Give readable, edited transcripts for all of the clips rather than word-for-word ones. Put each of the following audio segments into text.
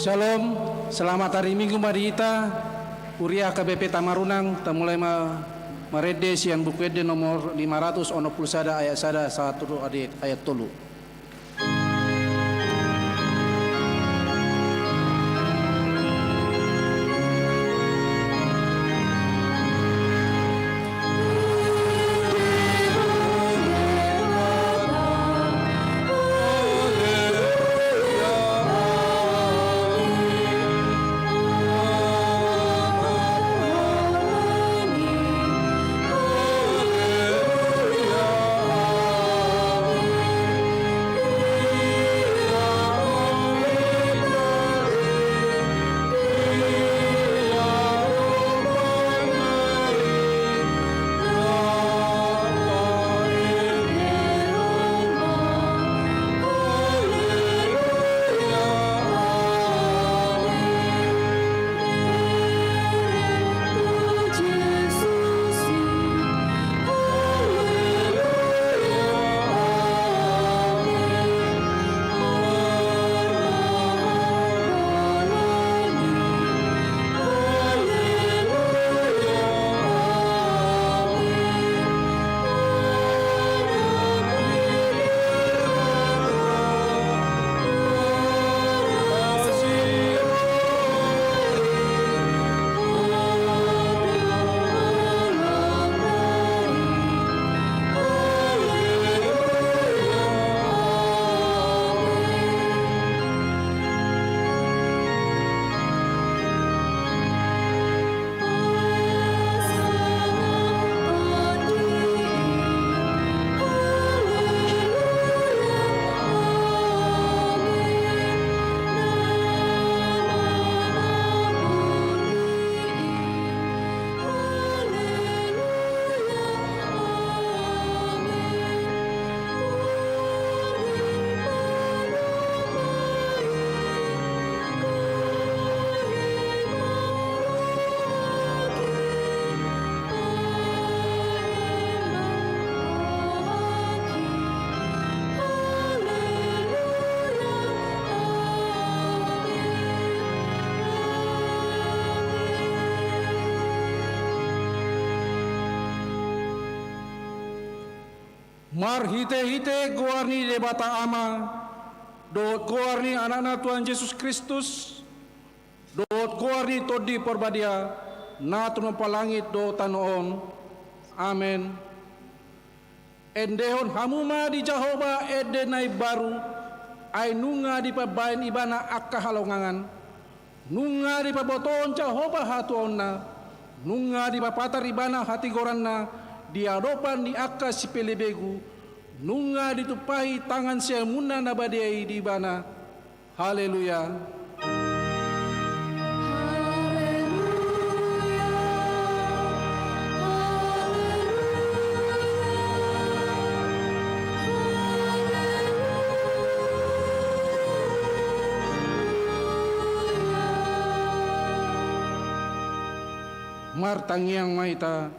Shalom, selamat hari Minggu mari kita Kuliah KBP Tamarunang kita mulai merede sian buku ede nomor 591 ayat 1 ayat 3. Mar hite-hite goarni debata ama, dot goarni anak-anak Tuhan Yesus Kristus, dot goarni todi porbadia, natun palangit do tanoon, amen. Endehon hamuma di Jehovah edenai baru, ay nunga di pabain ibana akka halongangan, nunga di paboton Jehovah hatuonna, nunga di papatar ibana hati goranna, diadopan di akka si pelebegu, nunga ditupahi tangan siya muna nabadiai di bana. Haleluya. Martangiang maita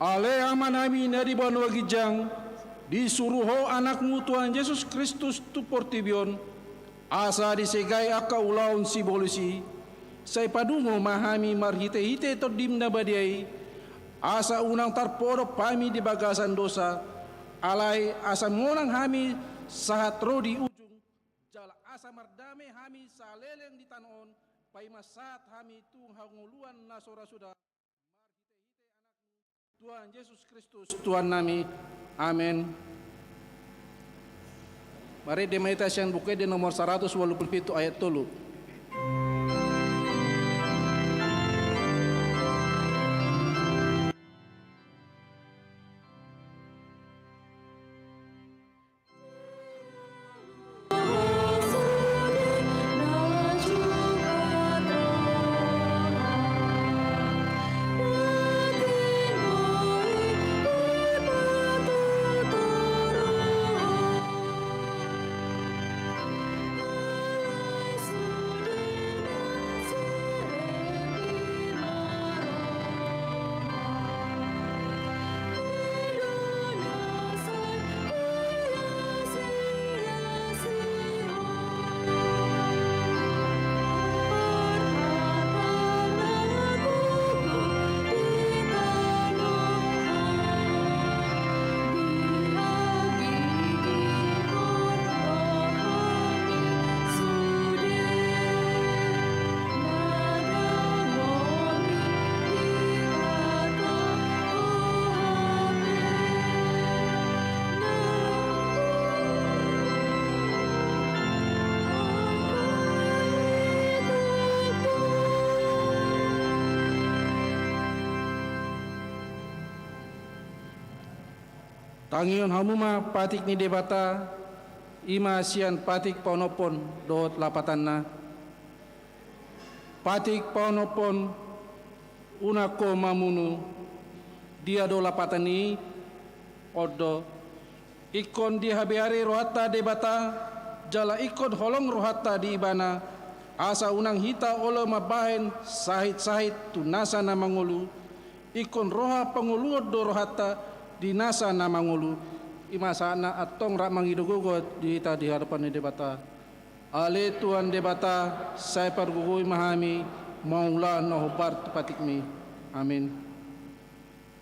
ale amanami nari banu wagijang disuruho anakmu Tuhan Yesus Kristus tu portibion asa disegai aka ulaun si bolusi say padungo mahami marhite-hite to dimna badiai asa unang tarporo pami di bagasan dosa alai asa monang hami sahat rodi ujung jala asa mardame hami saleleng di tanon pai masat hami tung hanguluan nasora sudah Tuhan Yesus Kristus Tuhan nami, amin. Mari demeditasian buku di nomor 187 ayat 3. Tangion hamuma patik ni debata ima sian patik paunopon dot lapatanna. Patik paunopon unako mamunu dia do lapatani odo ikon di habeari rohata debata jala ikon holong rohata di ibana asa unang hita olo mabahen sahit tunasa na mangulu ikon roha panguluod do rohata di nasa na mangulu imasana atong rak mangidugugot di hita di hadapan ni debata ale tuan debata saya pargugui mahami maula no hobar tepatik mi amin.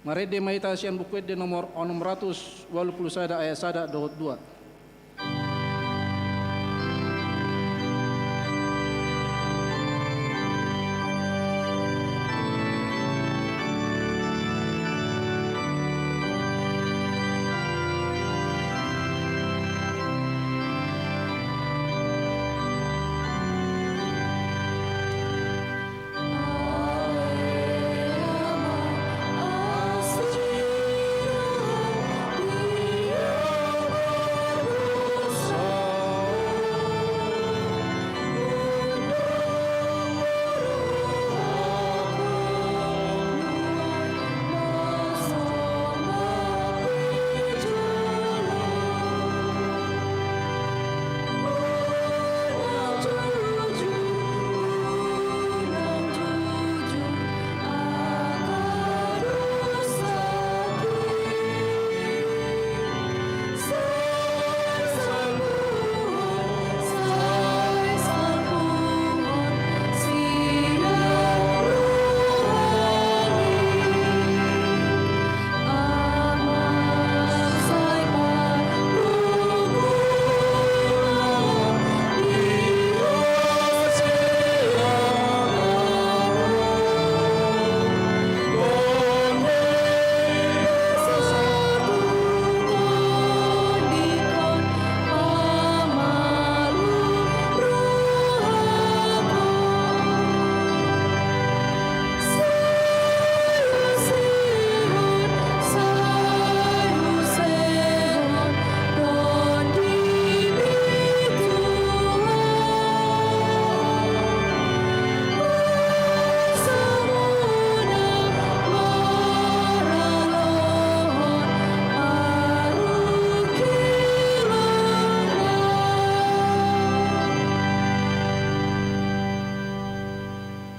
Mari de maita sian buku de nomor 681 ayat 1 dohot 2.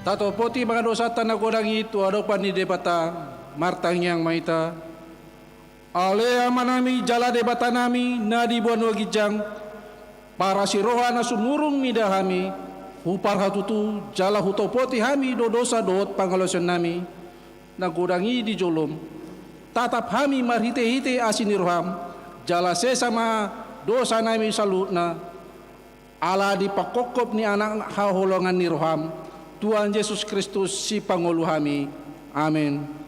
Tato poti mga dosa tanagurang ito adopan ni debata martang yang maita ale amanami jala debata nami na dibuan wagijang para si roha na sumurung midahami hupar hatutu jala hutopoti hami do dosa dot pangalosan nami nagurangi di jolom tatap hami marhite-hite asin roham jala sesama dosa nami salutna ala dipakokop ni anak haholongan ni roham Tuhan Yesus Kristus si Pangulu kami. Amin.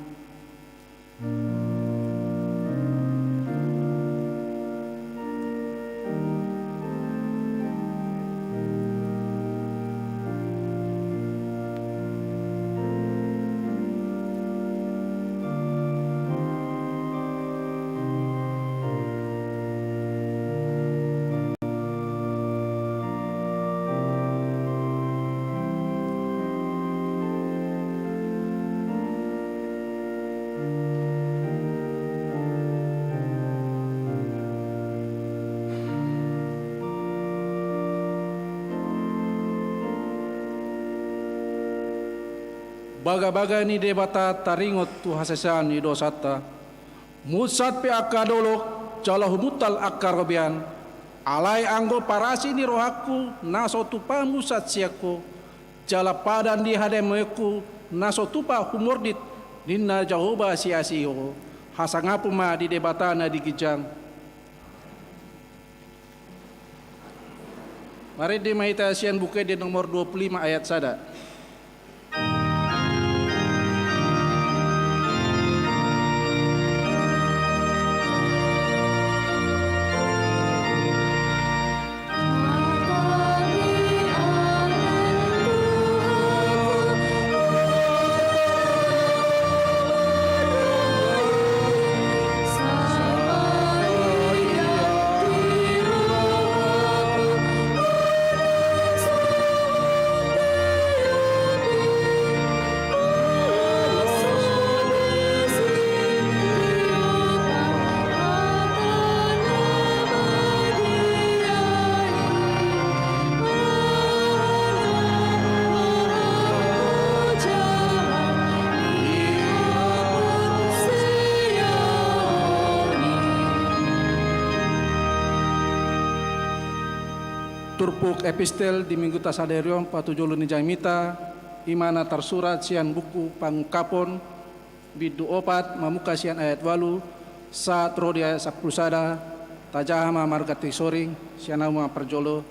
Baga-baga ni debata taringot tu hasasan ni dosata. Musat pe akadolok jala humutal akar robian. Alai anggo parasi ni rohaku naso tupa musat siako. Jala padan di hademeku naso tupa humordit ninna jahoba sia-sio. Hasangapu ma di debata na digijang. Mari di maita sian buke di nomor 25 ayat 1. turpuk epistel di minggu tasaderion patujulu ni jamita imana tersurat sian buku pangkapon bidu opat mamuka sian ayat walu saat rodia sapusada tajahama margati soring sianama perjolo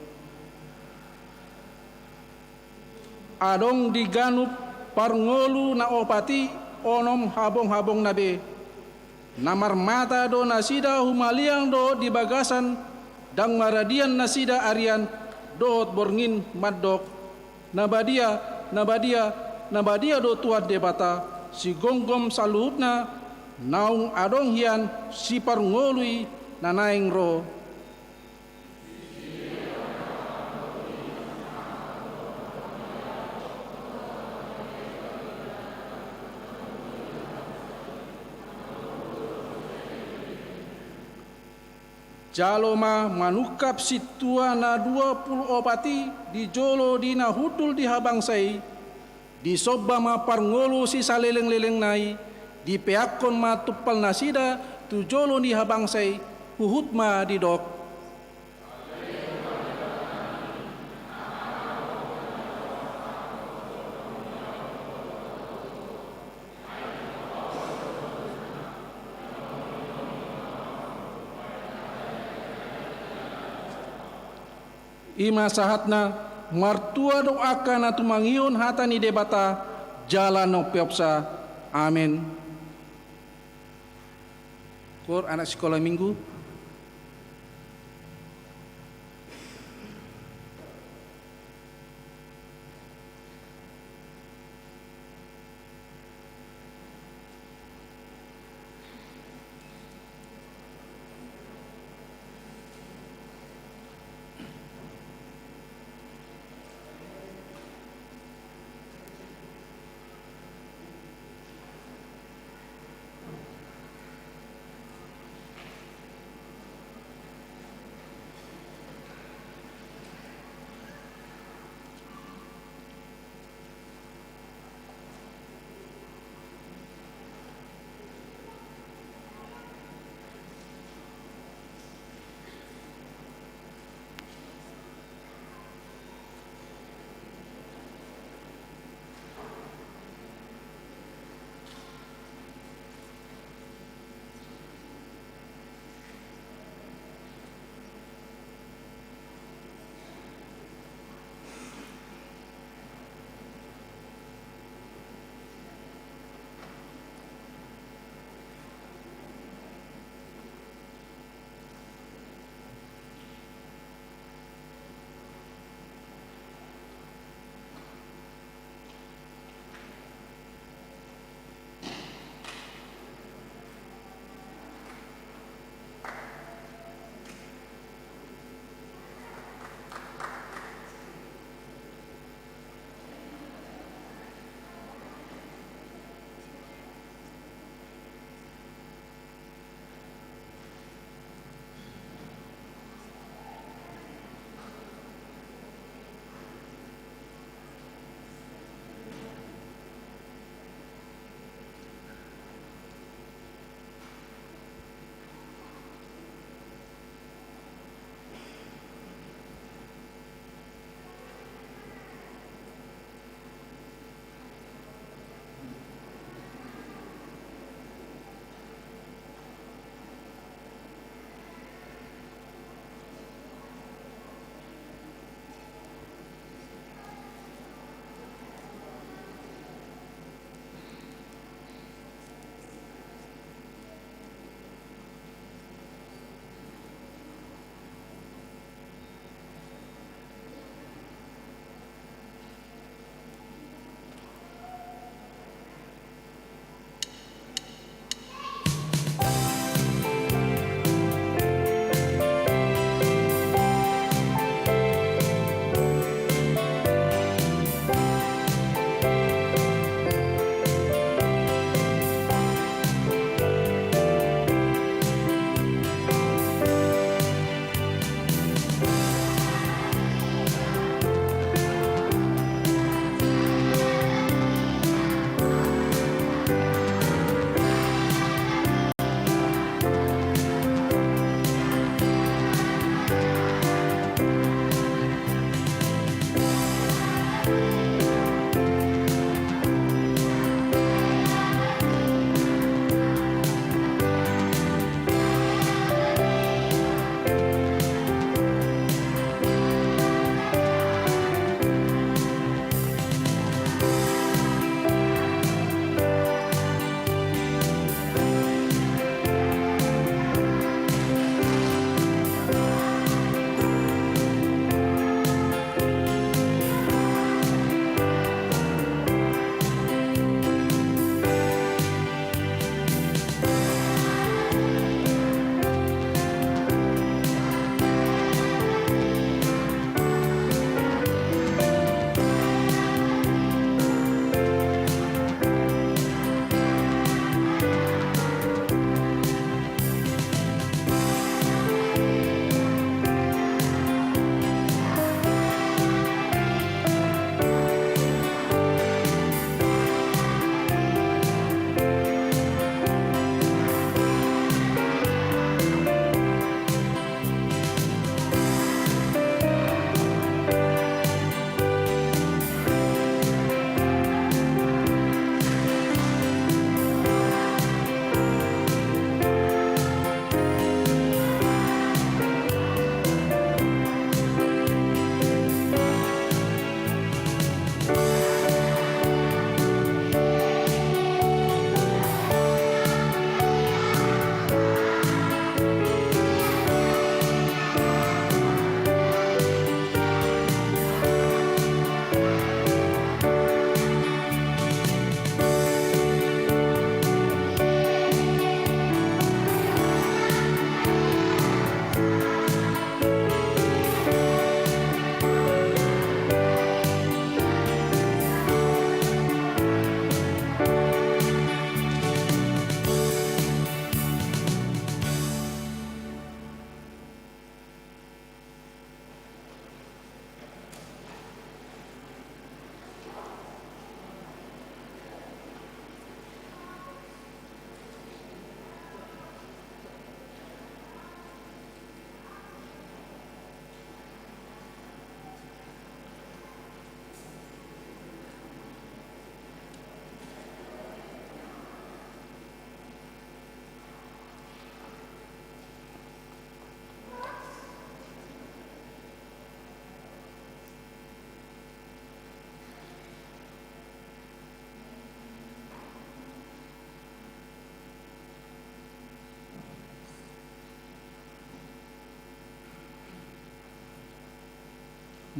adong diganup parngolu na opati onom habong-habong nabe namar mata do nasida humaliang do di bagasan dang maradian nasida arian doot borngin maddok nabadia do tuat debata si gonggom saluhutna naung adong hian si parngolui nanaing ro jaloma manukap situa na 20 opati di jolo dina hudul di habangsai di sobba ma parngolo si saleleng-leleng nai di peakon ma tupal nasida tu jolo di habangsai huhut ma di dok ima sahatna martua doakan atu mangiun hatani debata jalan no peopsa amin. Kor anak sekolah minggu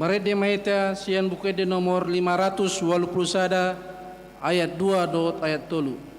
Marede mahita sian bukede nomor 581 ayat 2 dot ayat 3.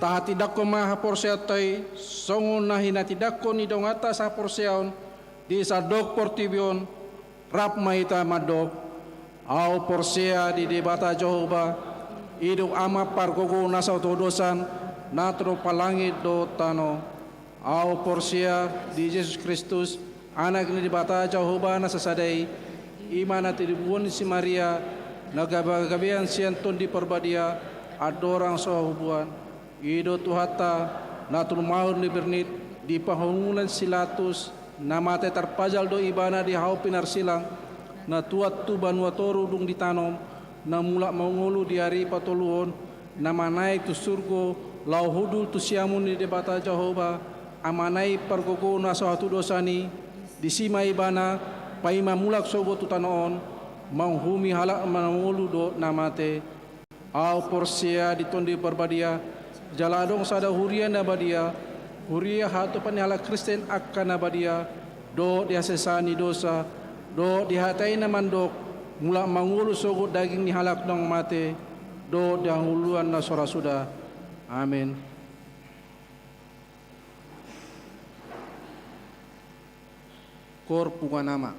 Taha tidak ko maha porseatay songon na hinatidak ko ni dong atas sa porseon di sa dok portibion rap mahita madok au porsea di debata Jehovah iduk ama pargogo nasa todosan natro palangit do tano au porsea di Yesus Kristus anak ni debata Jehovah nasa sadai imana tiribuon si Maria nagabagabian sianton di perbadia adorang sa hubuan ido tuhata natul mahur ni bernit di pahungulan silatus namate terpajal do ibana di hau pinar silang na tuat tu banua toru dung ditanom na mula mangulu di hari patoluhon nama naik tu surgo lau hudul tu siamun di debata Jehovah amanai pergogo na sahatu dosani di sima ibana paima mulak sobo tu tanoon manghumi halak mangulu do namate au porsia di tondi perbadia jaladong sada huria nabadia huria hatu panihala Kristen akan nabadia do diasesani dosa do dihatai namandok mula mangulu sogut daging ni halak dong mate do dahuluan na sora sudah amin. Kor nama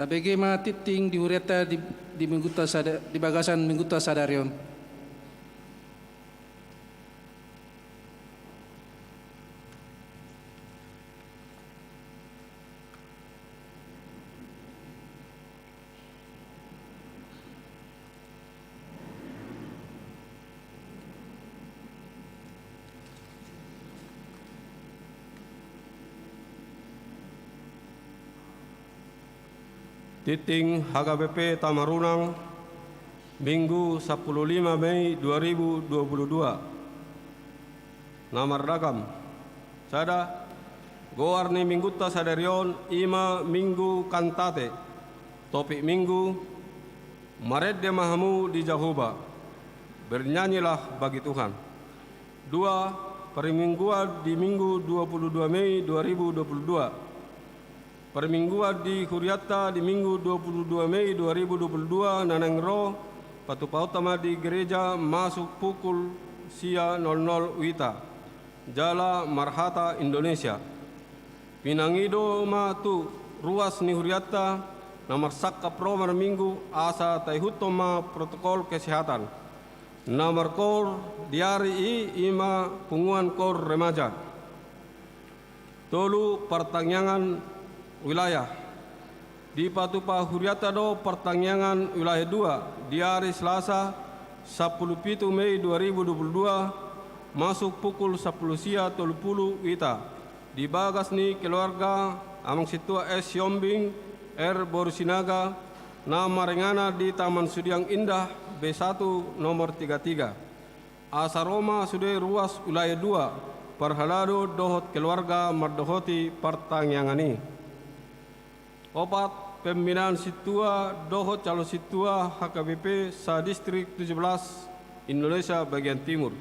Tabege ma titing di hureta di mingguta di bagasan mingguta sadarion. Titing HKBP Tamarunang, Minggu 15 Mei 2022. Namar Ragam, Sada, Goarni Mingguta Sadarion, Ima Minggu Kantate, Topik Minggu, Maredde Mahamu di Jahoba, bernyanyilah bagi Tuhan. 2. Permingguan di Minggu 22 Mei 2022. Permingguan di Huriata di Minggu 22 Mei 2022 Nanangro Patupautama di gereja masuk pukul sia 00 Wita Jala Marhata Indonesia. Pinangido matu ruas ni Huriata nomor sakka promar Minggu asa taihutoma protokol kesehatan. Nomor kor diari ima punguan kor remaja. Tolu pertanyaan wilayah di Patupa Huriata do pertanyaan wilayah 2 di hari Selasa 17 Mei 2022 masuk pukul 10 sia 30 Wita di bagas ni keluarga amang situa S. Yombing R. Borusinaga nama rengana di Taman Sudiang Indah B1 nomor 33 asa Roma sudah ruas wilayah 2 perhalado dohot keluarga mardohoti pertanyaan ini. 4. Pembinaan situa dohot calon situa HKBP sa distrik 17 Indonesia bagian timur.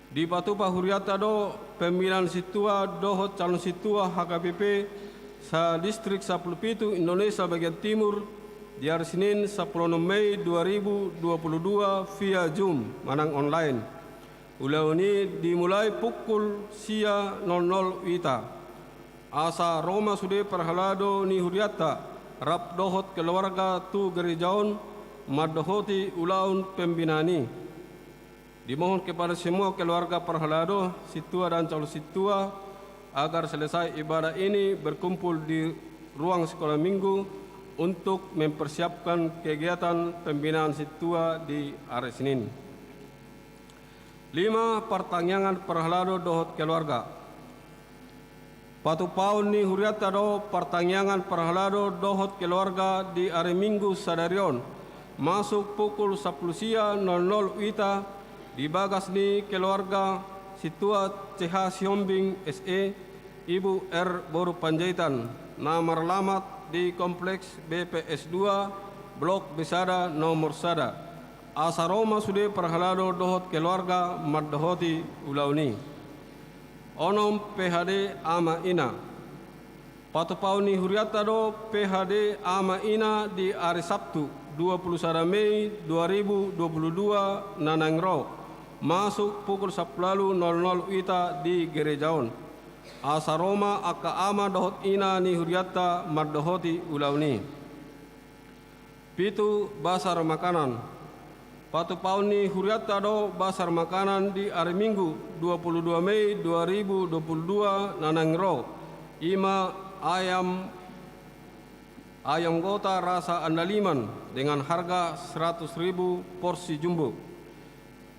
Di Patupa Huriata do pembinaan situa dohot calon situa HKBP sa distrik 17 Indonesia bagian timur di hari Senin 10 Mei 2022 via Zoom manang online. Ulau ini dimulai pukul sia 00 Wita. Asa Roma sudah perhalado ni Huriata rap dohot keluarga tu gerejaon madohoti ulaun pembinani. Dimohon kepada semua keluarga perhalado situa dan calon situa agar selesai ibadah ini berkumpul di ruang sekolah minggu untuk mempersiapkan kegiatan pembinaan situa di hari Senin. 5. Pertanyaan perhalado dohot keluarga. Patupaun ni Huriata do pertanyaan perhalado dohot keluarga di hari Minggu Sadarion masuk pukul 10 sia 00 Wita di bagas ni keluarga situa CH Siombing SE Ibu R. Boru Panjaitan nama alamat di Kompleks BPS 2 Blok Besada nomor Sada asa Roma sudah perhalado dohot keluarga mardohoti ulauni. Onom PHD Ama Ina. Patupauni Huriata do PHD Ama Ina di hari Sabtu 21 Mei 2022 Nanangro masuk pukul 10.00 Wita di gerejaon. Asa Roma aka ama dohot ina ni Huriata mardohoti ulauni. 7. Basar makanan. Patupauni Huriata do basar makanan di hari Minggu 22 Mei 2022 Nanangro. Ima ayam gota rasa andaliman dengan harga 100.000 porsi jumbo.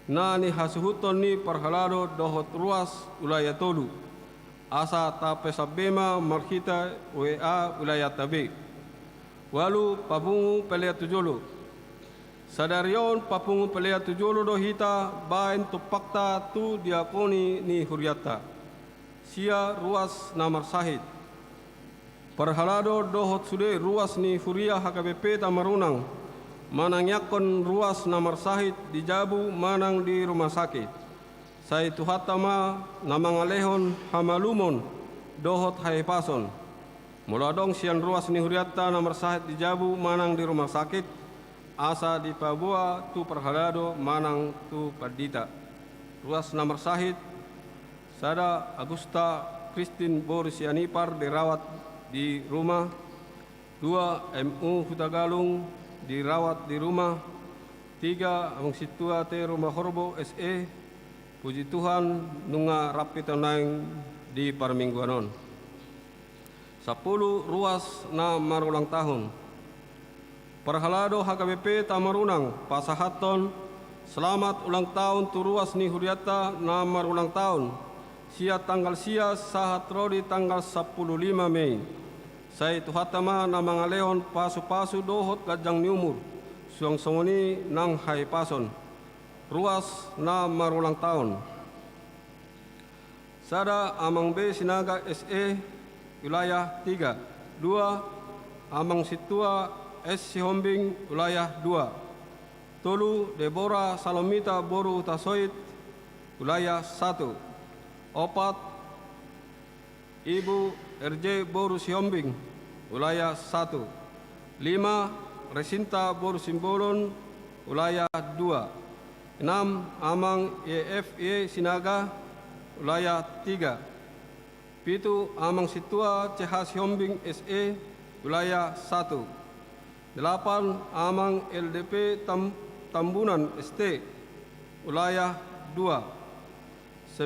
Nani hasuhuton ni perhalado dohot ruas wilayah tolu. Asa tape sabema marhita WA wilayah tabe. Walu pabungu pelea tujolo. Sadarion papungu pelea tujolo do hita bain tupakta tu diakoni ni Huriata. Sia ruas namar sahid. Perhalado dohot sude ruas ni Huria HKBP Tamarunang. Manang yakon ruas namar sahid di Jabu manang di rumah sakit. Sai tuhatama namang alehon hamalumon dohot haipason. Muladong sian ruas ni Huriata namar sahid di Jabu manang di rumah sakit. Asa di Papua tu perhalado manang tu perdita. Ruas namar sahid Sada Agusta Christine Boris Yanipar dirawat di rumah. 2. MU Hutagalung dirawat di rumah. 3. Amang situa te rumah horbo SE. Puji Tuhan nunga rapi tenaing di parmingguanon. 10. Ruas na marulang tahun. Perhalado HKBP Tamarunang Pasahaton. Selamat ulang tahun tu ruas ni Huriata na marulang tahun. Sia tanggal sia sahat rodi tanggal 15 Mei. Saya tuhatama na mga leon pasu-pasu dohot gajang ni umur. Suang songoni nang hai pason. Ruas na marulang tahun. Sada Amang B Sinaga SE wilayah 3. 2. Amang Situa S Sihombing wilayah 2. 3. Deborah Salomita Boru Tasoit wilayah 1. 4. Ibu RJ Boru Sihombing wilayah 1. 5. Resinta Boru Simbolon wilayah 2. 6. Amang EFE Sinaga wilayah 3. 7. Amang Situa CH Sihombing SE wilayah 1. 8. Amang LDP Tambunan ST wilayah 2. 9.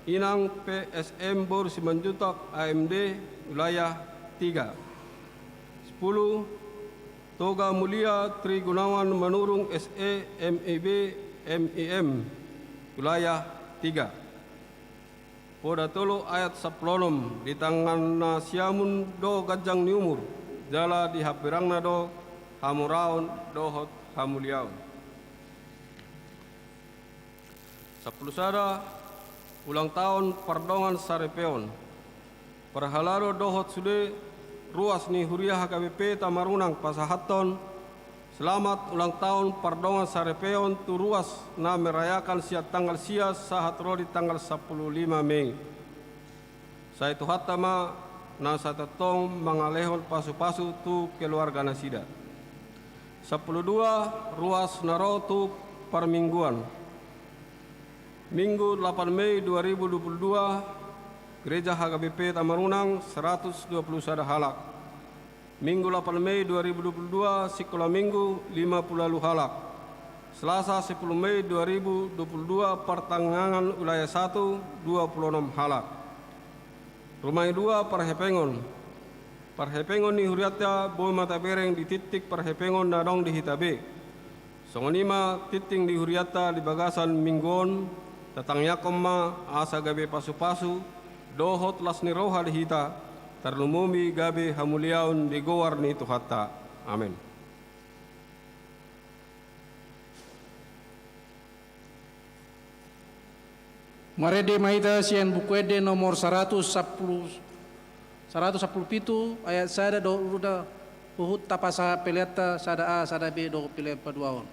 Inang PSM Bor Simanjuntak AMD wilayah 3. 10. Toga Mulia Tri Gunawan Manurung SE MEB MEM wilayah 3. Poda tolo ayat 10 di tangan na siamun do gajang ni umur jala di hapirang na do hamuraon dohot hamuliaon. 10 sada ulang tahun Pardongan Sarepeon. Perhalaro dohot sude ruas ni Huria HKBP Tamarunang Pasahaton. Selamat ulang tahun Pardongan Sarepeon tu ruas na merayakan siat tanggal sia sahat rodi tanggal 15 Mei. Saya tuhatama na satatong mga lehon pasu-pasu tu keluarga nasida. 12 ruas naro tu parmingguan. Minggu 8 Mei 2022 Gereja HKBP Tamarunang 121 halak. Minggu 8 Mei 2022 Sekolah Minggu 50 halak. Selasa 10 Mei 2022 Pertengahan Wilayah 1 26 halak. Rumah 2 Parhepengon. Parhepengon ni Huriata Boy Mata Bereng di titik Parhepengon Nadong di Hitabe. Songonima titing di Huriata di Bagasan Minggon. Tatang yakoma asa gabe pasu-pasu. Dohot las ni roha di hita. Tarlumumi gabe hamuliaun di gowar ni Tuhata. Amin. Marede mahita sian bukuede nomor 117 ayat sada do ruda uhut tapasa peleta sada A sada B do pile paduaon.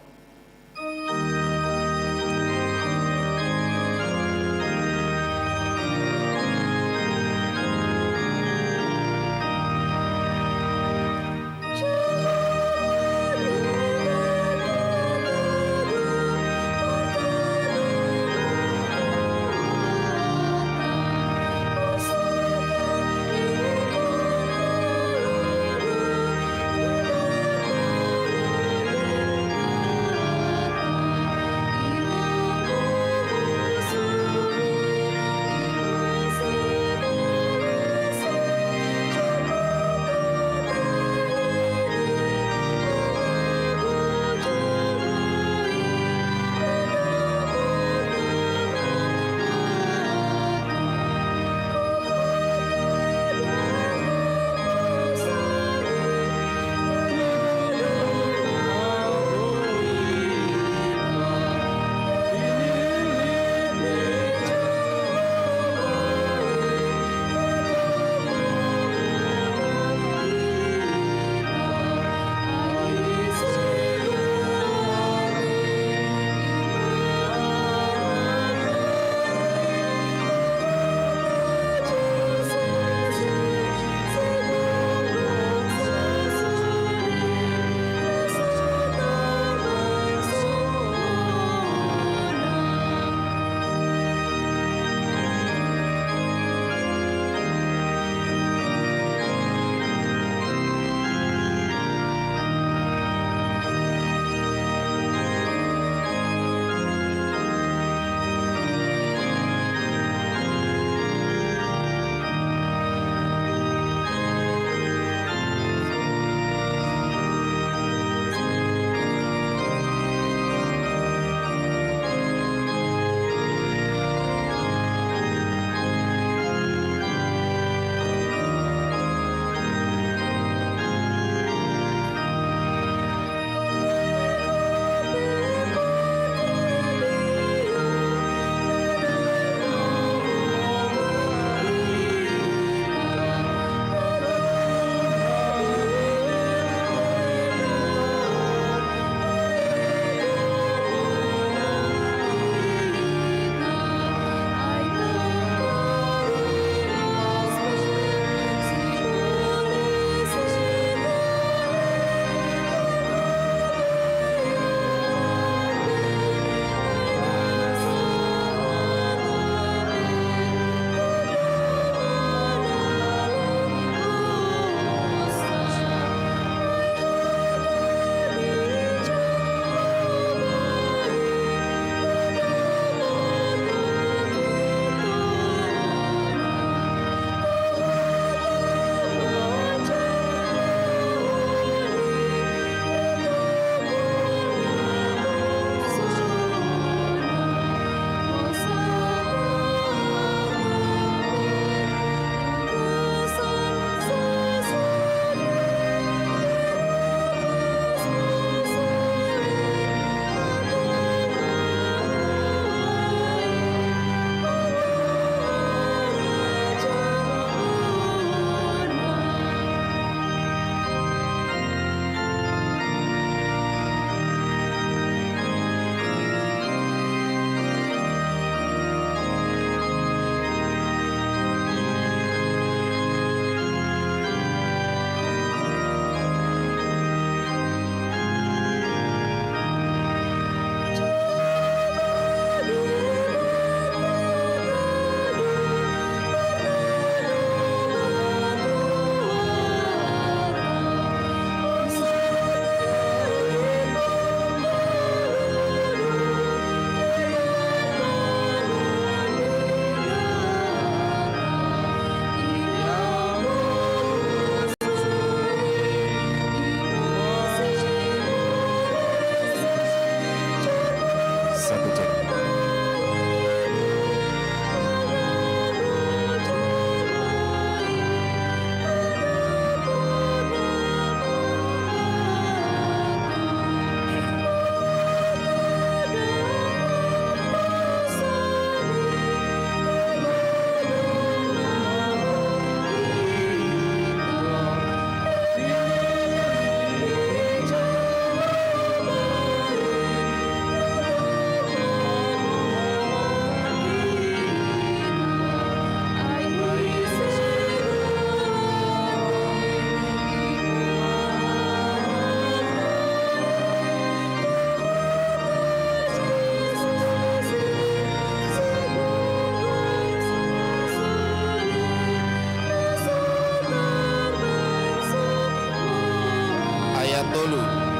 dahulu.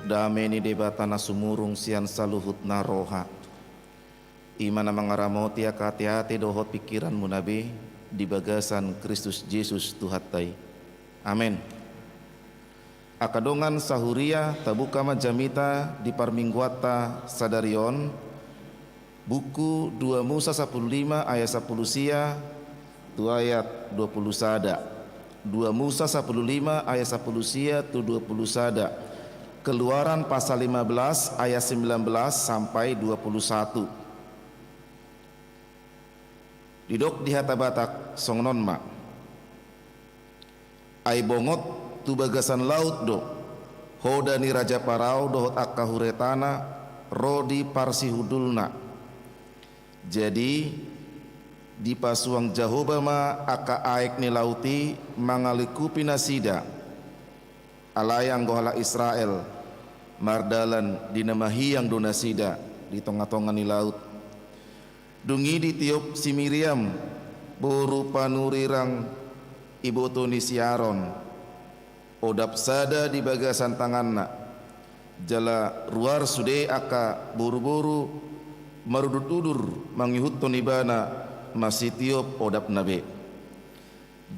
Dameni debatana sumurung sian saluhut naroha. Imana mangaramoti hati-hati dohot pikiran munabi di bagasan Kristus Yesus Tuhatai. Amin. Akadongan sahuria tabuka majamita di parmingguata sadarion. Buku 2 Musa 15 ayat 10 sia tu ayat 20 sada. 2 Musa 15 ayat 10 sia tu 20 sada. Keluaran pasal 15 ayat 19 sampai 21. Didok di hata Batak songnon ma. Ai bongot tu bagasan laut do. Hoda ni raja parau dohot akka huretana rodi parsi hudulna. Jadi di pasuang Jahoba ma akka aek ni lauti mangalikupi nasida. Alayang gohala Israel mardalan dinamahi yang donasida di tengah-tengah ni laut. Dungi di tiup si Miriam berupa nurirang ibu tuni si Aaron. Odap sada di bagasan tanganna. Jala ruar sude aka buru-buru marudut udur mangihut tonibana masih tiup odap nabe.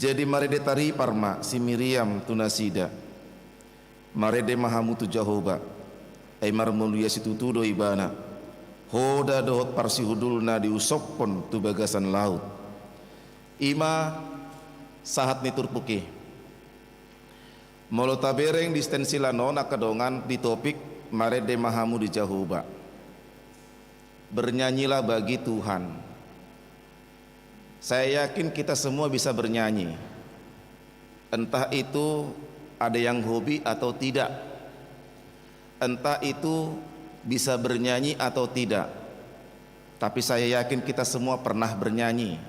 Jadi marede tari parma si Miriam tunasida. Marede mahamutu Jahoba ay marmuluya situtudo ibana hoda dohot parsi hudulna diusopon tu bagasan laut. Ima sahat ni turpuki molo tabereng di stensilanon akadongan di topik marede mahamu di Jahoba. Bernyanyilah bagi Tuhan. Saya yakin kita semua bisa bernyanyi, entah itu ada yang hobi atau tidak, entah itu bisa bernyanyi atau tidak, tapi saya yakin kita semua pernah bernyanyi.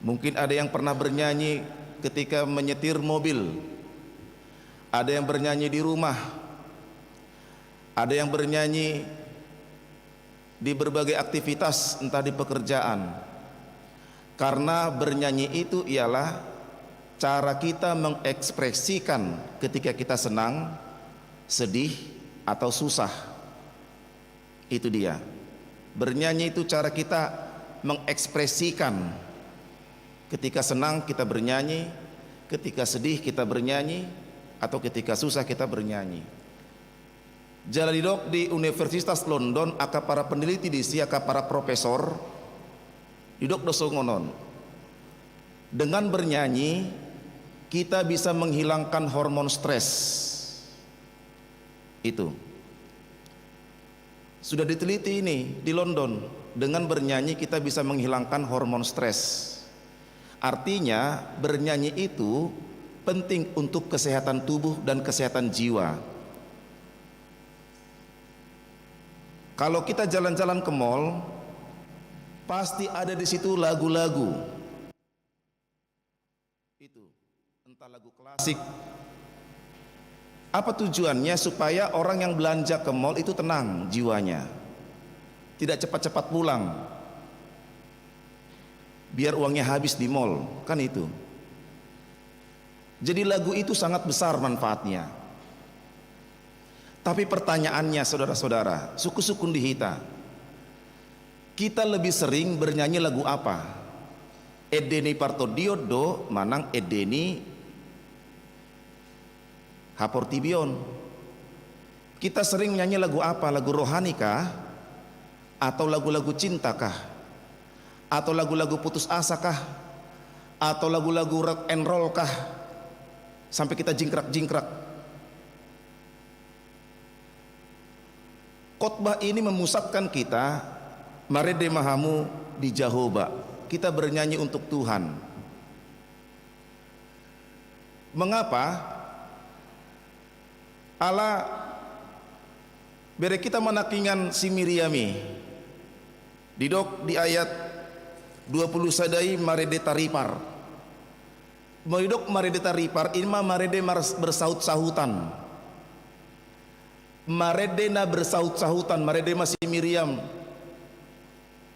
Mungkin ada yang pernah bernyanyi ketika menyetir mobil, ada yang bernyanyi di rumah, ada yang bernyanyi di berbagai aktivitas entah di pekerjaan. Karena bernyanyi itu ialah cara kita mengekspresikan ketika kita senang, sedih, atau susah. Itu dia. Bernyanyi itu cara kita mengekspresikan. Ketika senang kita bernyanyi, ketika sedih kita bernyanyi, atau ketika susah kita bernyanyi. Jaladidok di Universitas London aka para peneliti di si aka para profesor didok dosongonon. Dengan bernyanyi kita bisa menghilangkan hormon stres. Itu sudah diteliti ini di London. Dengan bernyanyi kita bisa menghilangkan hormon stres. Artinya bernyanyi itu penting untuk kesehatan tubuh dan kesehatan jiwa. Kalau kita jalan-jalan ke mall, pasti ada di situ lagu-lagu. Itu entah lagu klasik. Apa tujuannya? Supaya orang yang belanja ke mall itu tenang jiwanya, tidak cepat-cepat pulang, biar uangnya habis di mall, kan itu. Jadi lagu itu sangat besar manfaatnya. Tapi pertanyaannya saudara-saudara, suku-suku dihita, kita lebih sering bernyanyi lagu apa? Edeni partodiodo manang edeni haportibion. Kita sering nyanyi lagu apa? Lagu rohani kah? Atau lagu-lagu cinta kah? Atau lagu-lagu putus asa kah? atau lagu-lagu rock and roll kah sampai kita jingkrak-jingkrak. Khotbah ini memusatkan kita marede mahamu di Jehovah. Kita bernyanyi untuk Tuhan. Mengapa? Allah bere kita menakingan si Miriami. Didok di ayat 20 sadai marede taripar. Moidok marede taripar ima marede bersaut-sahutan. Marede na bersaut-sahutan, marede masih Miriam.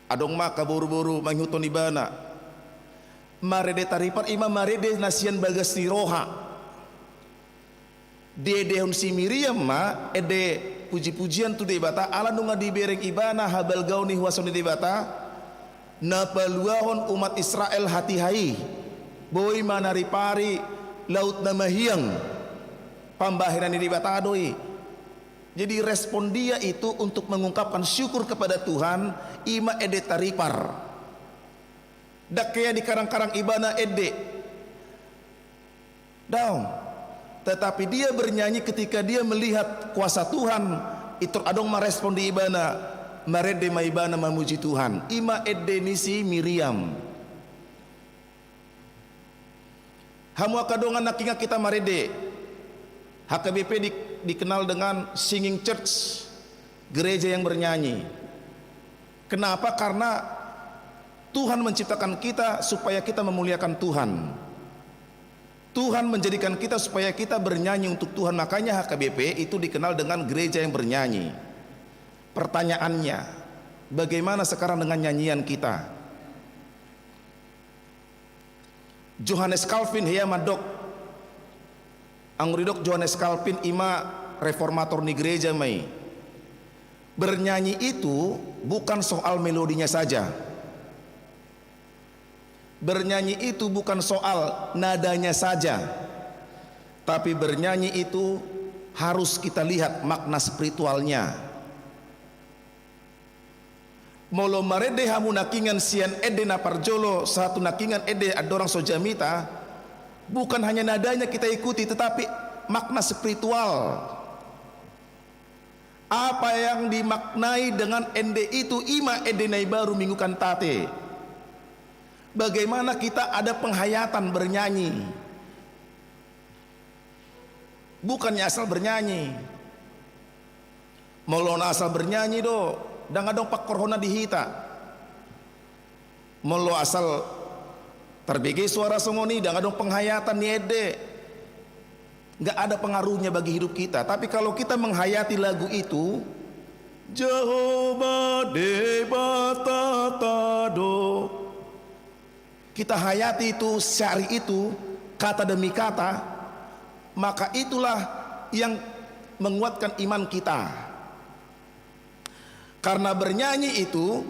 Adong maka boru-boru manghuton ibana. Marede taripar ima marede nasian bagas roha. Dedehun si Miriam ma ede puji-pujian tu debata ala nunga dibereng ibana habal gauni huasoni debata napaluahon umat Israel hati hai boy manari pari laut namahiang pambahiran di debata adoi. Jadi respon dia itu untuk mengungkapkan syukur kepada Tuhan ima ede taripar dakaya di karang-karang ibana ede daun. Tetapi dia bernyanyi ketika dia melihat kuasa Tuhan. Itu adong merespon di ibana marede ma ibana memuji Tuhan ima ede nisi Miriam. Hamu akadongan nakinga kita marede. HKBP dikenal dengan singing church, gereja yang bernyanyi. Kenapa? Karena Tuhan menciptakan kita supaya kita memuliakan Tuhan. Tuhan menjadikan kita supaya kita bernyanyi untuk Tuhan. Makanya HKBP itu dikenal dengan gereja yang bernyanyi. Pertanyaannya, bagaimana sekarang dengan nyanyian kita? Johannes Calvin heya madok angridok Johannes Calvin ima reformator di gereja mai. Bernyanyi itu bukan soal melodinya saja. Bernyanyi itu bukan soal nadanya saja, tapi bernyanyi itu harus kita lihat makna spiritualnya. Molo marede hamu nakingan sian ede na parjolo satu nakingan ede adorang sojamita, bukan hanya nadanya kita ikuti, tetapi makna spiritual. Apa yang dimaknai dengan ende itu ima ede nai baru minggu kantate. Bagaimana kita ada penghayatan bernyanyi, bukannya asal bernyanyi. Molona asal bernyanyi do, dan adong pak korhona dihita. Molo asal terbege suara songoni, dan adong penghayatan ni ede, nggak ada pengaruhnya bagi hidup kita. Tapi kalau kita menghayati lagu itu, Jehovah debatatado, kita hayati itu syari itu kata demi kata, maka itulah yang menguatkan iman kita. Karena bernyanyi itu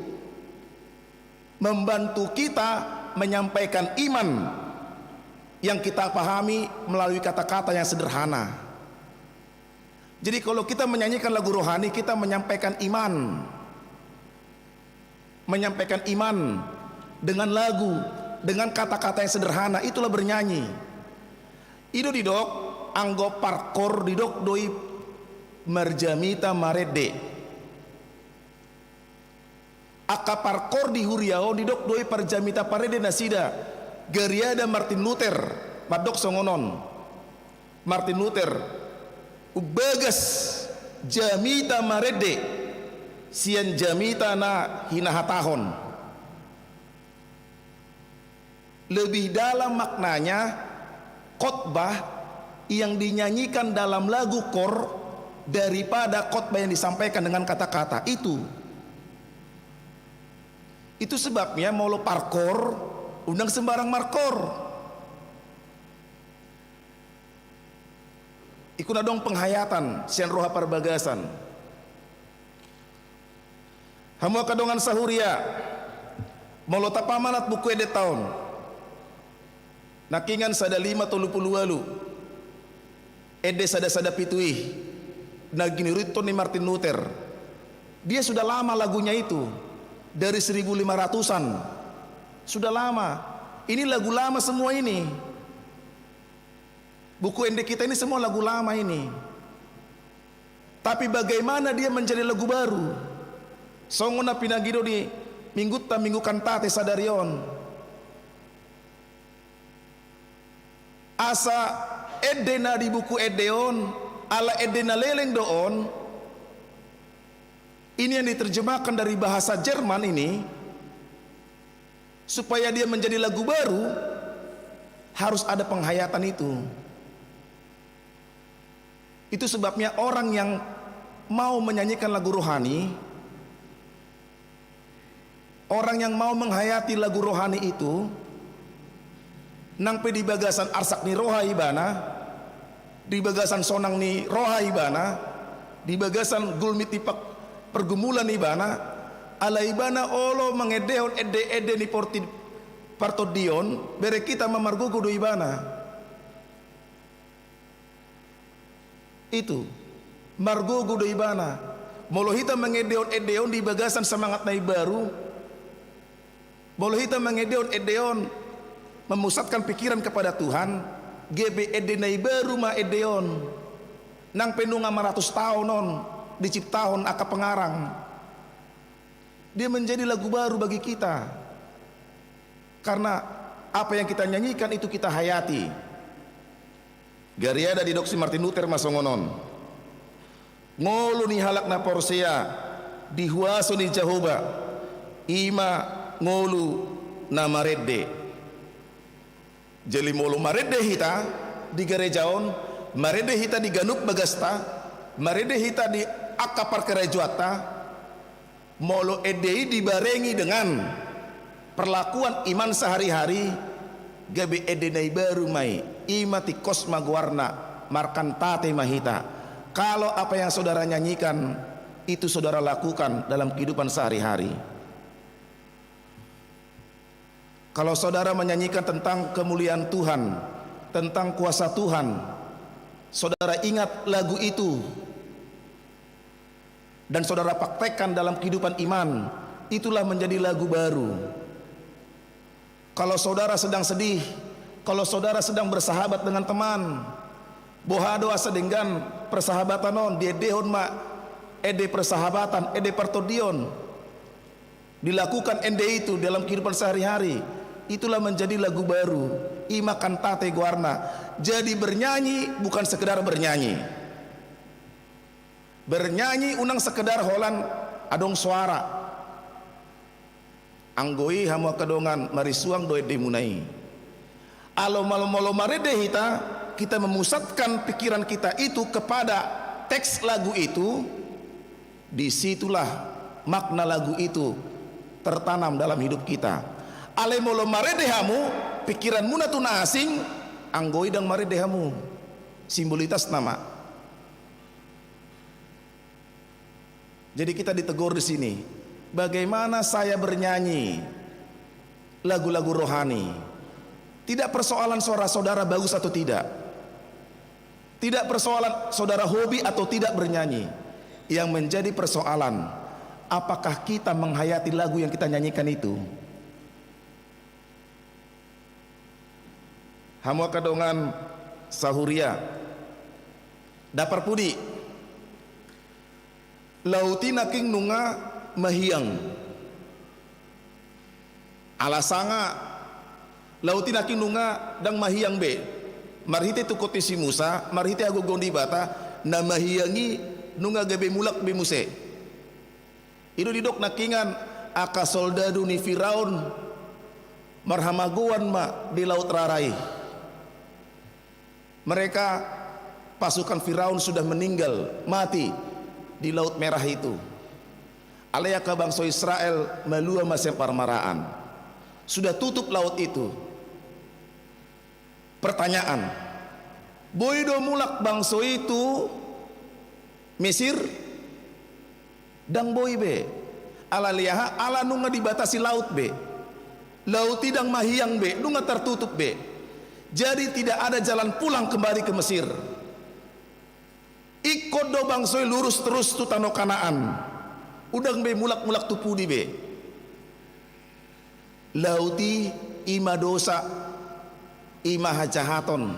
membantu kita menyampaikan iman yang kita pahami melalui kata-kata yang sederhana. Jadi kalau kita menyanyikan lagu rohani, kita menyampaikan iman. Menyampaikan iman dengan lagu, dengan kata-kata yang sederhana, itulah bernyanyi. Itu didok anggo parkor didok doi marjamita marede. Aka parkor di Huriao didok doi parjamita parede nasida. Geriada Martin Luther padok songonon. Martin Luther ubagas jamita marede sian jamita na hinahatahon. Lebih dalam maknanya khotbah yang dinyanyikan dalam lagu kor daripada khotbah yang disampaikan dengan kata-kata itu. Itu sebabnya mau lo parkor undang sembarang markor. Ikut dong penghayatan sian roha parbagasan. Hamu kadongan sahuria mau lo tapamanat buku ede tahun. Nakingan sada 5 atau 20 ede sada pitui nagini rito ni Martin Luther. Dia sudah lama lagunya itu, dari 1500-an sudah lama. Ini lagu lama semua ini. Buku ND kita ini semua lagu lama ini. Tapi bagaimana dia menjadi lagu baru? Songona pinagido di minggu kantate sadarion. Asa edena di buku edeon ala edena leleng doon. Ini yang diterjemahkan dari bahasa Jerman ini. Supaya dia menjadi lagu baru, harus ada penghayatan itu. Itu sebabnya orang yang mau menyanyikan lagu rohani, orang yang mau menghayati lagu rohani itu, nangpe di bagasan arsak ni roha ibana, di bagasan sonang ni roha ibana, di bagasan gulmit tipak pergumulan ibana, ala ibana olo mengedeon ede ni porti partodion bere kita memargugu do ibana. Itu margugu do ibana. Molo hita mengedeon edeon di bagasan semangat nai baru. Molo hita mengedeon edeon memusatkan pikiran kepada Tuhan. GB ede nai baru ma edeon. Nang penunga 100 tahun non diciptahon aka pengarang. Dia menjadi lagu baru bagi kita. Karena apa yang kita nyanyikan itu kita hayati. Gariada di Doksi Martin Luther masongonon. Ngolu ni halak na porsea dihuaso ni Jehovah. Ima ngolu na maredde. Jeli molu maredde hita di gerejaon, maredde hita di ganuk bagasta, maredde hita di akapar kerejuata. Molo edei dibarengi dengan perlakuan iman sehari-hari, gabe edenai baru mai imati kosma guarna markantate mahita. Kalau apa yang saudara nyanyikan itu saudara lakukan dalam kehidupan sehari-hari. Kalau saudara menyanyikan tentang kemuliaan Tuhan, tentang kuasa Tuhan, saudara ingat lagu itu dan saudara praktekkan dalam kehidupan iman, itulah menjadi lagu baru. Kalau saudara sedang sedih, kalau saudara sedang bersahabat dengan teman, bohado asa dengan persahabatan non, dia dehon ma ede persahabatan, ede pertodion, dilakukan ende itu dalam kehidupan sehari-hari, itulah menjadi lagu baru. Ima kantate guarna, jadi bernyanyi bukan sekedar bernyanyi. Bernyanyi unang sekedar holan adong suara. Anggoi hamu kadongan marisuang doe demunai. Alo malo marede kita memusatkan pikiran kita itu kepada teks lagu itu. Disitulah makna lagu itu tertanam dalam hidup kita. Ale molo marede hamu pikiranmu na tuna asing, anggoi dang marede hamu. Simbolitas nama. Jadi kita ditegur di sini. Bagaimana saya bernyanyi lagu-lagu rohani? Tidak persoalan suara saudara bagus atau tidak. Tidak persoalan saudara hobi atau tidak bernyanyi. Yang menjadi persoalan, apakah kita menghayati lagu yang kita nyanyikan itu? Hamu kadongan sahuria dapar pudi lautina king nunga mahiang alasanga lautina king nunga dang mahiang be marhite tukoti si Musa marhite ago gondi bata na mahiangi nunga gabe mulak be muse idu didok nakingan aka soldadu ni Firaun marhamaguan ma di laut rarai. Mereka pasukan Firaun sudah meninggal mati di Laut Merah itu. Alaya ka bangsa Israel melua masem parmaraan. Sudah tutup laut itu. Pertanyaan, boido mulak bangsa itu Mesir dang boy be. Ala liaha ala nunga dibatasi laut be. Laut tidang mahiang be, nunga tertutup be. Jadi tidak ada jalan pulang kembali ke Mesir. Ikut do bangsoi lurus terus tu tano Kanaan. Udang be mulak-mulak tu pudi be. Lauti ima dosa, ima hajahaton.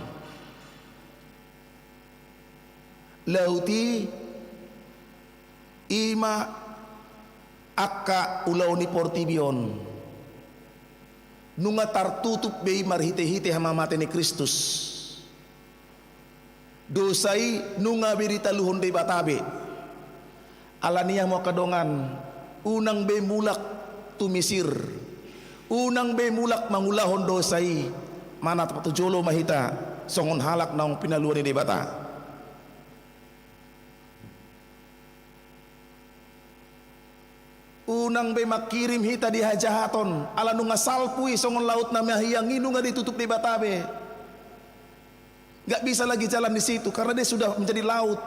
Lauti ima akka ulau ni portibion. Nunga tartutup bei marhite-hite hamamate ni Kristus. Dosai nunga berita luhon de batabe. Alania mo kadongan unang be mulak tumisir. Unang be mulak mangulahon dosai. Mana patujolo mahita songon halak naong pinaluan ni bata. Unang be makirim hita di hajahaton ala nunga salpui songon laut na mahiyangi nunga ditutup di batabe. Gak bisa lagi jalan di situ karena dia sudah menjadi laut.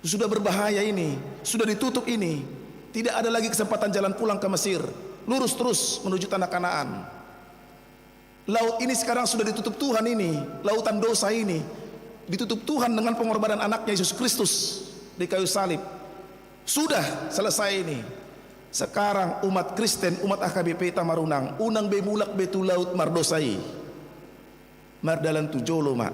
Sudah berbahaya ini, sudah ditutup ini. Tidak ada lagi kesempatan jalan pulang ke Mesir. Lurus terus menuju tanah Kanaan. Laut ini sekarang sudah ditutup Tuhan ini, lautan dosa ini ditutup Tuhan dengan pengorbanan anaknya Yesus Kristus di kayu salib. Sudah selesai ini. Sekarang umat Kristen, umat AKBP Tamarunang, unang be mulak betu laut mardosai. Mardalan tujolo mak.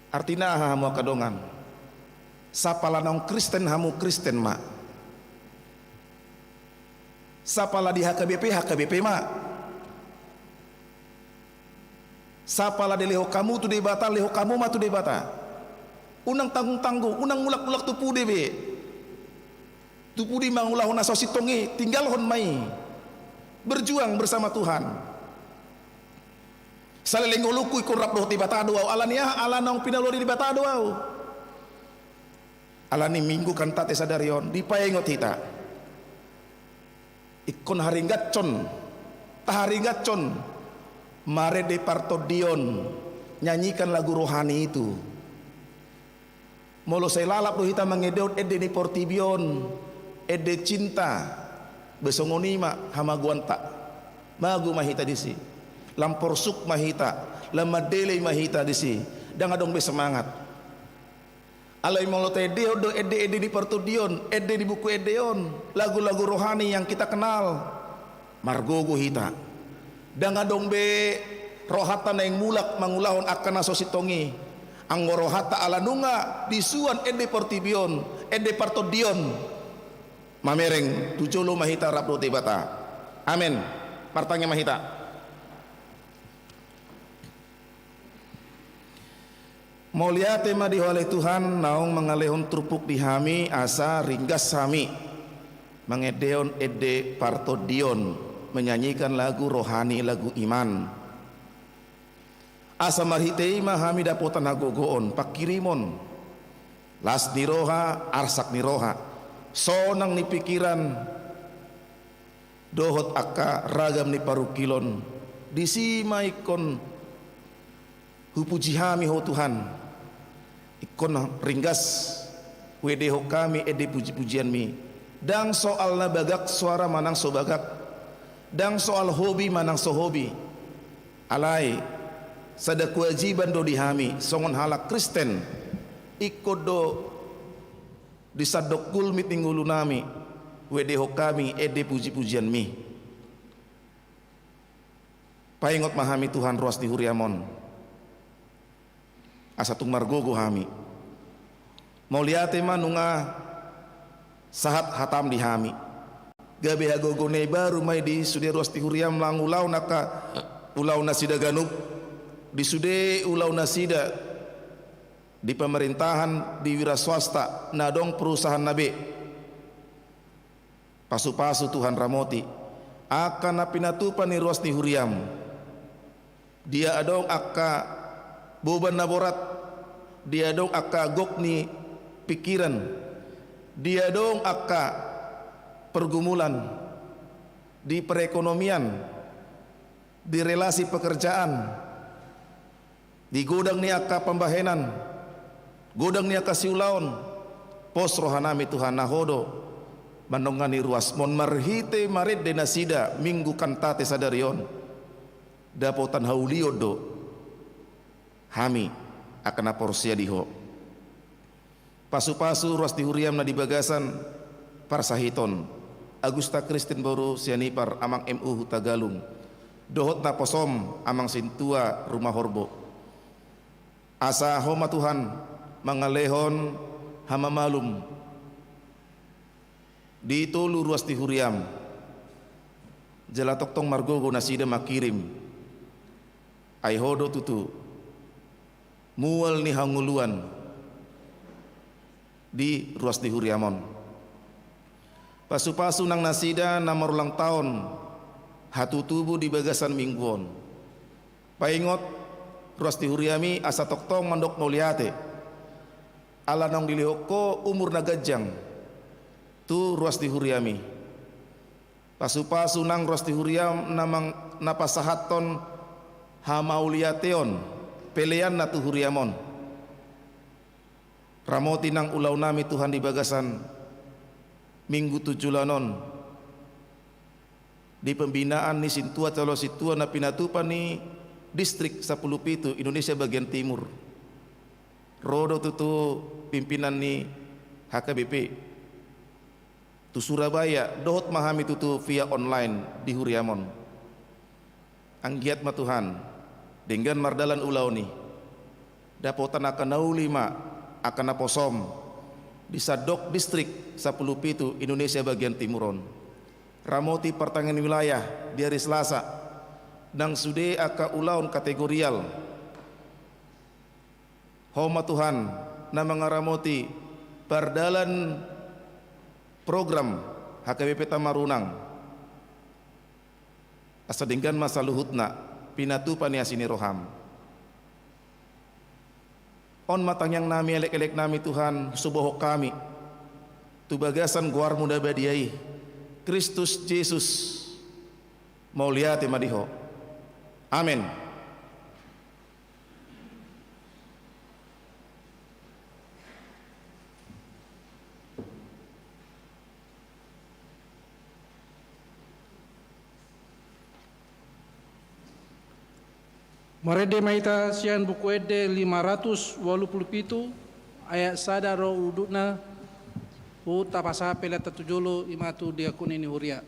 Artinya hamu kadongan. Sapala naong Kristen hamu Kristen mak. Sapala di HKBP mak. Sapala di leho kamu tu de bata, leho kamu ma tu de bata. Unang tanggung-tanggung, unang mulak-mulak tupu debe. Tupu di mangulahon asosi tongi, tinggal hon mai. Berjuang bersama Tuhan. Saleleng uluku ikon rap doh ti batado au alania ala naong pinalori di batado au. Alani minggu kan tate sadarion dipaengot hita. Ikon haringgatcon. Taharinggatcon. Mare de partodion nyanyikan lagu rohani itu. Molo saya lalap doh hita mangedeot ede ni portibion ede cinta besongonima hamaguanta magu mahita disi lamporsuk mahita lamadele mahita disi dangadong be semangat alai molo tede do ede di portibion ede di buku edeon lagu-lagu rohani yang kita kenal margogo hita dangadong be rohatan yang mulak mangulahon akan asositongi anggorohata ala nunga disuan ede portibion ede partodion mamereng tujolo mahita rapdo tebata amin partangnya mahita mulia tema di oleh Tuhan naung mengalehon trupuk dihami asa ringgas sami mengedeon ede partodion menyanyikan lagu rohani lagu iman asa marhitei mahami dapotan hagogoon pakirimon las niroha arsak niroha sonang ni pikiran dohot akka ragam ni parukilon disima ikon hupujihami ho Tuhan ikon ringgas wedeho kami ede puji-pujian mi dang soal na bagak suara manang so bagak dang soal hobi manang so hobi alai sada kewajiban do dihami songon halak Kristen ikut do disadok kulmit ninggulu nami wedeho kami ede puji-pujian mi paingot mahami Tuhan ruas di huriamon asatung margogo hami mau liate manunga sahat hatam dihami gabe hagogo nei baru mai di sude ruas di huriam langulau naka ulau nasida ganub di sude ulau nasida di pemerintahan di wira swasta nadong perusahaan nabe pasu-pasu Tuhan ramoti akan napinatupan ni ruas ni huriam dia adong akka boban naborat dia adong akka gok ni pikiran dia adong akka pergumulan di perekonomian di relasi pekerjaan di godang ni akka pembahenan godang ni akka siulaon pos rohanami Tuhan nahodo manongani ruas mon marhite mared de nasida minggu kantate sadarion dapotan hauliodo hami akan porsia diho pasu-pasu ruas di huriam na di bagasan parsahiton Agusta Kristen Boru Sianipar amang MU Hutagalung dohot na posom amang sintua rumah horbo asa homa Tuhan mangalehon hama malum di tolu ruas tihuriam jalatok tong margogo nasida makirim ai hodo tutu mual ni hanguluan di ruas tihuriamon pasu-pasu nang nasida namar ulang tahun hatu tubuh di bagasan mingguon paingot ruas tihuriami asa toktong mandok mauliate ala nang dilioko umur nagajang tu ruas tihuriami pasu-pasu nang ruas tihuriam namang napasahaton hamauliateon pelean na tuhuriamon ramoti nang ulaw nami Tuhan di bagasan Minggu 7 lanon di pembinaan ni sintua calo situa na pinatupan ni distrik 17 Indonesia bagian timur rodo tutu pimpinan ni HKBP tu Surabaya dohot mahami tutu via online di Huriamon anggiat ma Tuhan dengan mardalan ulau ni dapotan akan naulima akan naposom di Sadok distrik 17 Indonesia bagian timuron ramoti pertangan wilayah di hari Selasa nang sude aka ulaun kategorial homa Tuhan na mga ramoti pardalan program HKBP Tamarunang asadinggan masa luhutna pinatupan ni asini roham on matang yang nami elek-elek nami Tuhan subohok kami tu bagasan guar muda badiai Kristus Yesus mau lihat madiho amin. Marede maita sian buku ede 587 ayat sadaro udutna tapasa pela tatujolo imatu diakuni ni huria.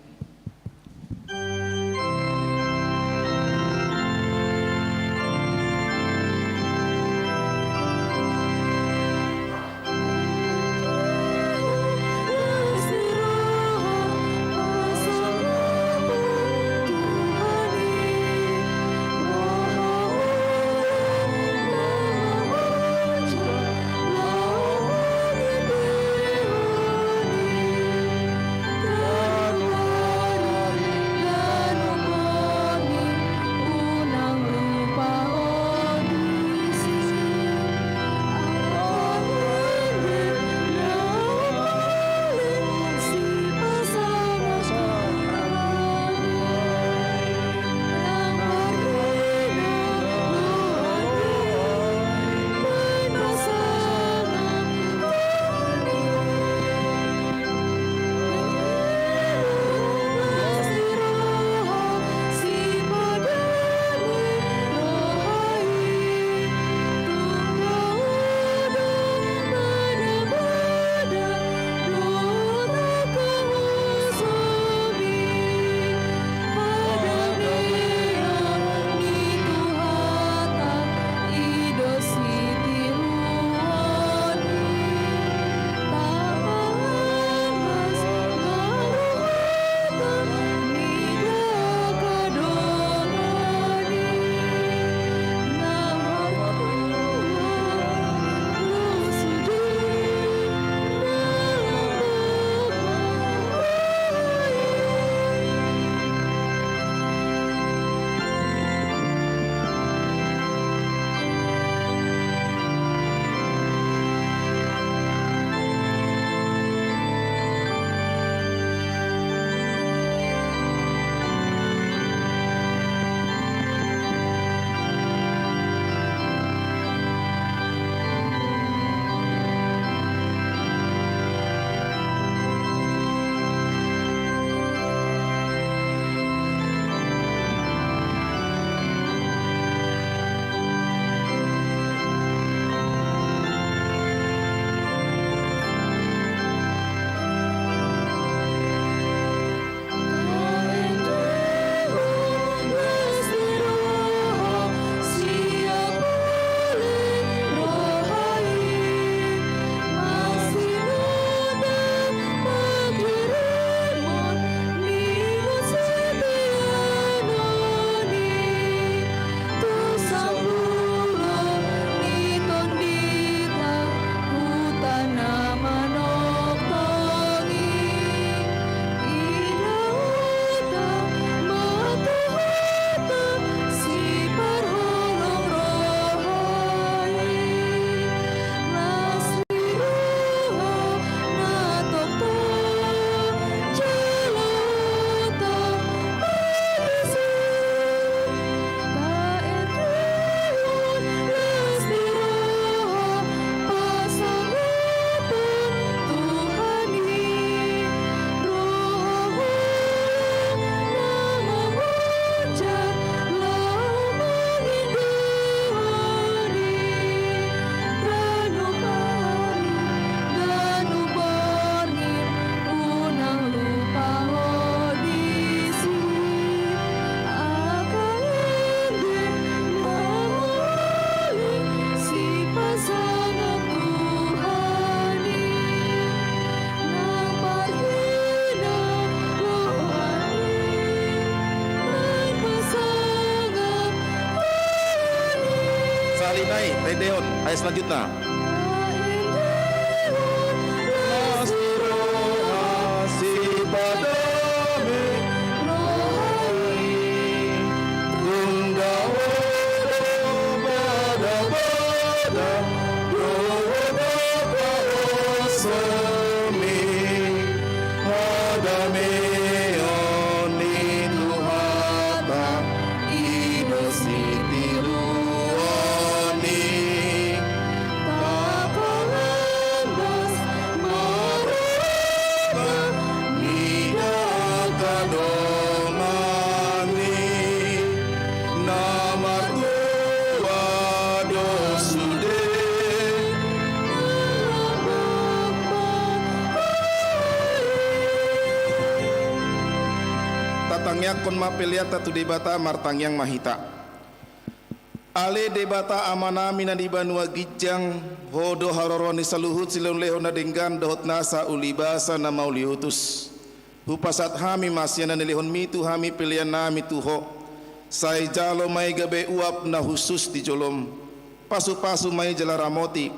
Tedeon, ayat selanjutnya. Kon mapeliata tu debata martangyang mahita ale debata amanami na di banua gijang hodo haroroni saluhut silon leho na denggan dohot nasa ulibasa na mauliutus hupasat hami masya na nilihon mitu hami pilihan nami tuho say jalo may gabe uap na husus di jolom pasu-pasu may jalaramoti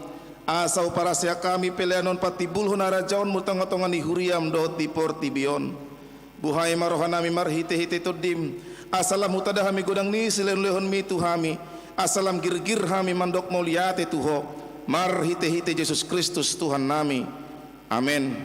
asaw para siya kami pilihanon patibulhon na rajaon mutang-otongan ni huriam dohot di portibion buhay marohan nami marhite-hite todim asalam hutada hami godang ni silen lehon mi tu hami asalam girgir hami mandok mauliate tuho marhite-hite Yesus Kristus Tuhan nami amin.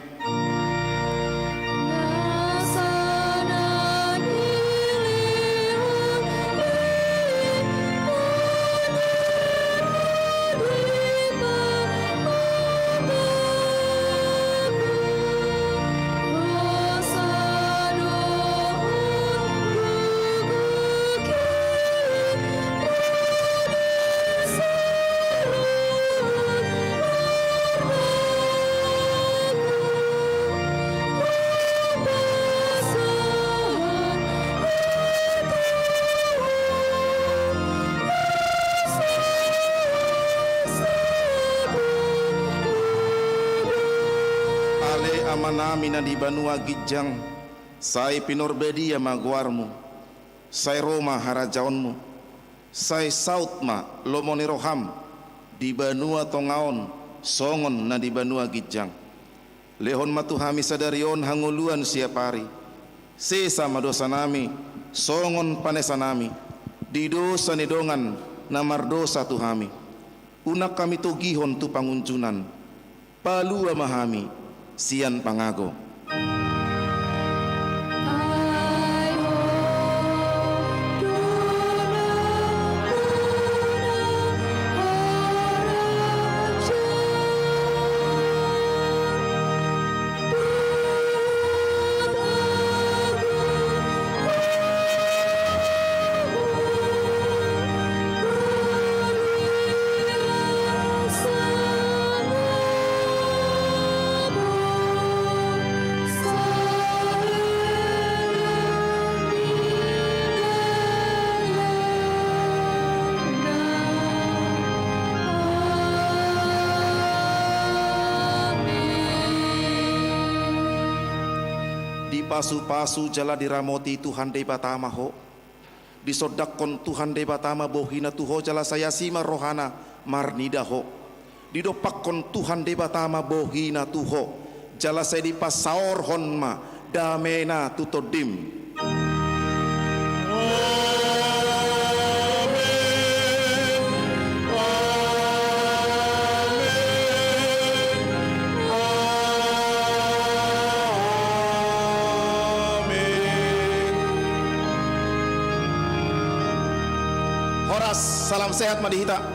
Amanami na di banua gijang say pinorbedi ya maguarmu say Roma harajaonmu say sautma lomoni roham di banua tongaon songon na di banua gijang lehon matuhami sadarion hanguluan siapari sesa madosa nami songon panesa nami di dosa nidongan na mardosa tuhami unak kami tugihon tu pangunjunan palua mahami sian pangago. Pasu-pasu jala diramoti Tuhan de batama ho disodakon Tuhan de batama bohina tuho jala saya sima rohana marnida ho didopakon Tuhan de batama bohina tuho jala saya dipasaor honma damena tutodim. Salam sehat madihita.